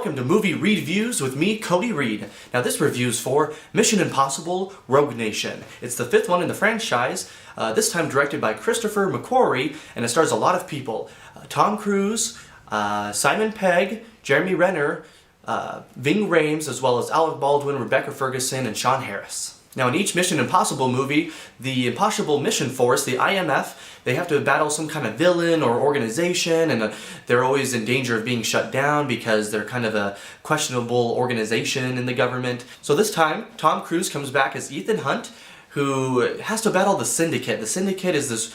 welcome to Movie Reedviews with me, Cody Reed. Now this review's for Mission Impossible Rogue Nation. It's the fifth one in the franchise, this time directed by Christopher McQuarrie, and it stars a lot of people. Tom Cruise, Simon Pegg, Jeremy Renner, Ving Rhames, as well as Alec Baldwin, Rebecca Ferguson, and Sean Harris. Now in each Mission Impossible movie, the Impossible Mission Force, the IMF, they have to battle some kind of villain or organization, and they're always in danger of being shut down because they're kind of a questionable organization in the government. So this time, Tom Cruise comes back as Ethan Hunt, who has to battle the Syndicate. The Syndicate is this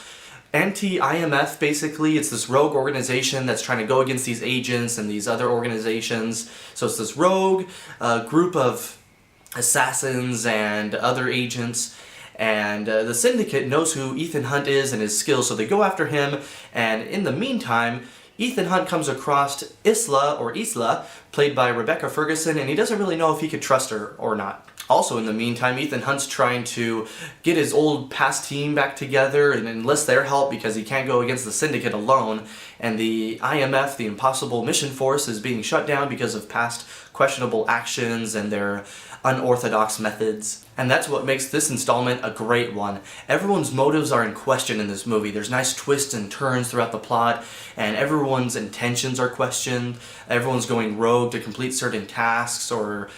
anti-IMF, basically. It's this rogue organization that's trying to go against these agents and these other organizations. So it's this rogue group of assassins and other agents, and the Syndicate knows who Ethan Hunt is and his skills, so they go after him. And in the meantime, Ethan Hunt comes across Isla, played by Rebecca Ferguson, and he doesn't really know if he could trust her or not. Also in the meantime, Ethan Hunt's trying to get his old past team back together and enlist their help because he can't go against the Syndicate alone, and the IMF, the Impossible Mission Force, is being shut down because of past questionable actions and their unorthodox methods. And that's what makes this installment a great one. Everyone's motives are in question in this movie. There's nice twists and turns throughout the plot, and everyone's intentions are questioned. Everyone's going rogue to complete certain tasks or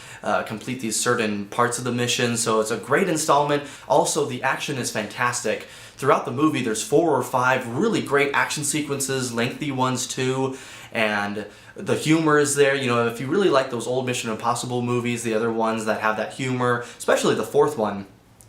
complete these certain parts of the mission, so it's a great installment. Also, the action is fantastic. Throughout the movie, there's 4 or 5 really great action sequences, lengthy ones too, and the humor is there. You know, if you really like those old Mission Impossible movies, the other ones that have that humor, especially the fourth one,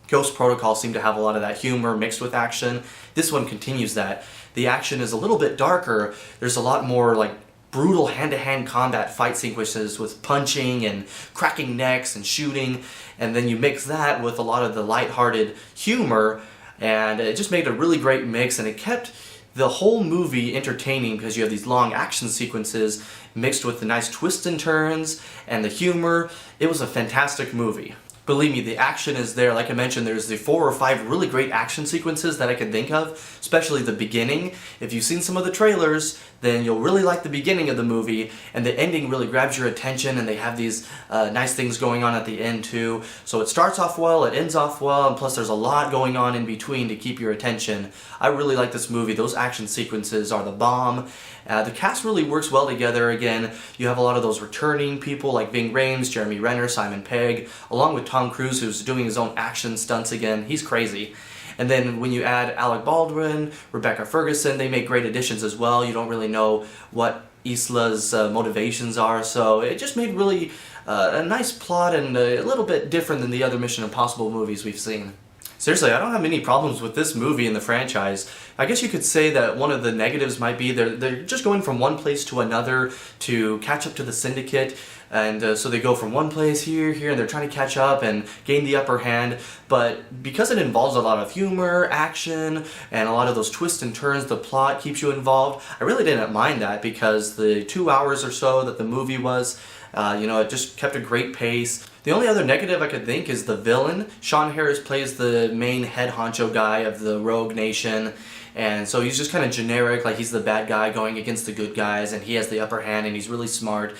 Ghost Protocol, seemed to have a lot of that humor mixed with action. This one continues that. The action is a little bit darker. There's a lot more like brutal hand-to-hand combat fight sequences with punching and cracking necks and shooting, and then you mix that with a lot of the lighthearted humor, and it just made a really great mix, and it kept the whole movie entertaining because you have these long action sequences mixed with the nice twists and turns and the humor. It was a fantastic movie. Believe me, the action is there. Like I mentioned, there's the 4 or 5 really great action sequences that I could think of, especially the beginning. If you've seen some of the trailers, then you'll really like the beginning of the movie, and the ending really grabs your attention, and they have these nice things going on at the end too. So it starts off well, it ends off well, and plus there's a lot going on in between to keep your attention. I really like this movie. Those action sequences are the bomb. The cast really works well together. Again, you have a lot of those returning people like Ving Rhames, Jeremy Renner, Simon Pegg, along with Tom Cruise, who's doing his own action stunts again. He's crazy. And then when you add Alec Baldwin, Rebecca Ferguson, they make great additions as well. You don't really know what Isla's motivations are, so it just made really a nice plot and a little bit different than the other Mission Impossible movies we've seen. Seriously, I don't have many problems with this movie in the franchise. I guess you could say that one of the negatives might be they're just going from one place to another to catch up to the Syndicate, and so they go from one place here, and they're trying to catch up and gain the upper hand. But because it involves a lot of humor, action, and a lot of those twists and turns, the plot keeps you involved. I really didn't mind that because the 2 hours or so that the movie was, it just kept a great pace. The only other negative I could think is the villain. Sean Harris plays the main head honcho guy of the Rogue Nation, and so he's just kind of generic, like he's the bad guy going against the good guys, and he has the upper hand, and he's really smart.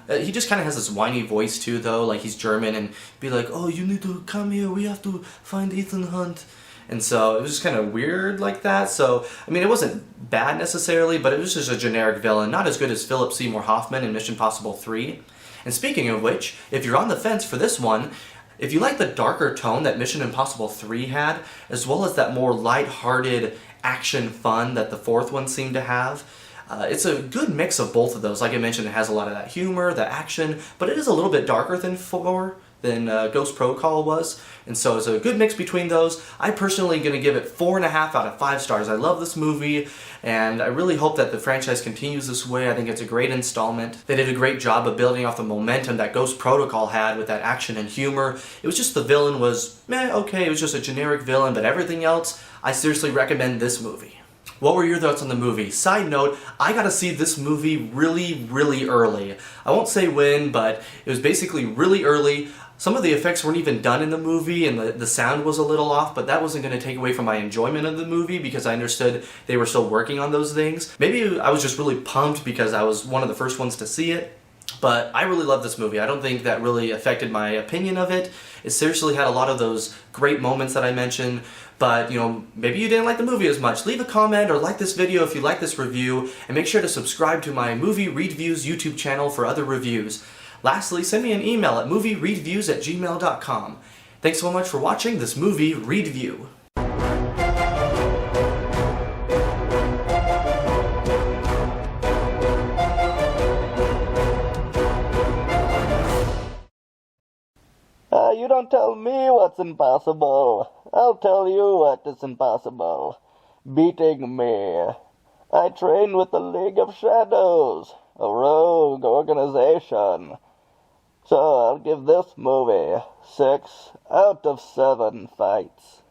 He just kind of has this whiny voice too, though, like he's German, and be like, oh, you need to come here, we have to find Ethan Hunt. And so it was just kind of weird like that. So, I mean, it wasn't bad necessarily, but it was just a generic villain, not as good as Philip Seymour Hoffman in Mission Impossible 3. And speaking of which, if you're on the fence for this one, if you like the darker tone that Mission Impossible 3 had, as well as that more light-hearted action fun that the fourth one seemed to have, it's a good mix of both of those. Like I mentioned, it has a lot of that humor, the action, but it is a little bit darker than Ghost Protocol was, and so it's a good mix between those. I personally am going to give it 4.5 out of 5 stars. I love this movie, and I really hope that the franchise continues this way. I think it's a great installment. They did a great job of building off the momentum that Ghost Protocol had with that action and humor. It was just the villain was, okay, it was just a generic villain, but everything else, I seriously recommend this movie. What were your thoughts on the movie? Side note, I got to see this movie really, really early. I won't say when, but it was basically really early. Some of the effects weren't even done in the movie, and the sound was a little off, but that wasn't going to take away from my enjoyment of the movie because I understood they were still working on those things. Maybe I was just really pumped because I was one of the first ones to see it. But I really love this movie. I don't think that really affected my opinion of it. It seriously had a lot of those great moments that I mentioned. But, maybe you didn't like the movie as much. Leave a comment or like this video if you like this review. And make sure to subscribe to my Movie Reedviews YouTube channel for other reviews. Lastly, send me an email at moviereedviews@gmail.com. Thanks so much for watching this Movie Reedview. You don't tell me what's impossible. I'll tell you what is impossible. Beating me. I train with the League of Shadows, a rogue organization. So I'll give this movie 6 out of 7 fights.